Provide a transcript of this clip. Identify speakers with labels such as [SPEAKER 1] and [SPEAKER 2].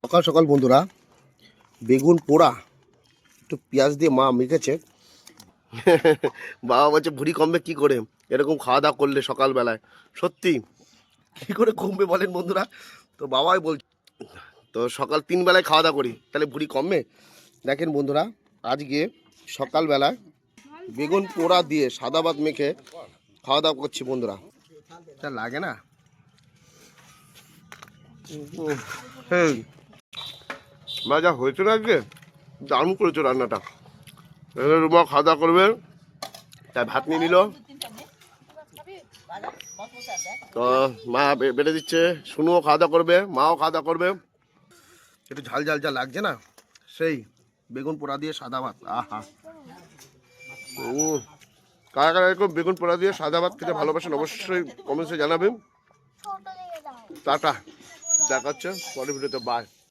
[SPEAKER 1] সকাল সকাল বন্ধুরা বেগুন পোড়া একটু পেঁয়াজ দিয়ে মা মেখেছে। বাবা বলছে ভুঁড়ি কমবে কি করে এরকম খাওয়া দাওয়া করলে সকালবেলায়, সত্যি কি করে কমবে বলেন বন্ধুরা। তো বাবাই বল, তো সকাল 3 বেলায় খাওয়া দাওয়া করি তাহলে ভুঁড়ি কমবে। দেখেন বন্ধুরা, আজকে সকালবেলায় বেগুন পোড়া দিয়ে সাদা ভাত মেখে খাওয়া দাওয়া করছি বন্ধুরা। তা লাগে না? হ্যাঁ, যা হয়েছে না আজকে দারুণ করেছো রান্নাটা। রুমা খাওয়া দাওয়া করবে, তাই ভাত নিয়ে নিল। তো মা বেড়ে দিচ্ছে, শুনুও খাওয়া দাওয়া করবে, মাও খাওয়া দাওয়া করবে। একটু ঝাল ঝাল যা লাগছে না, সেই বেগুন পোড়া দিয়ে সাদা ভাত। আহা, কারা কারা এরকম বেগুন পোড়া দিয়ে সাদা ভাত খেতে ভালোবাসেন অবশ্যই কমেন্টসে জানাবেন। টাটা, দেখা হচ্ছে পরের ভিডিওতে, বাই।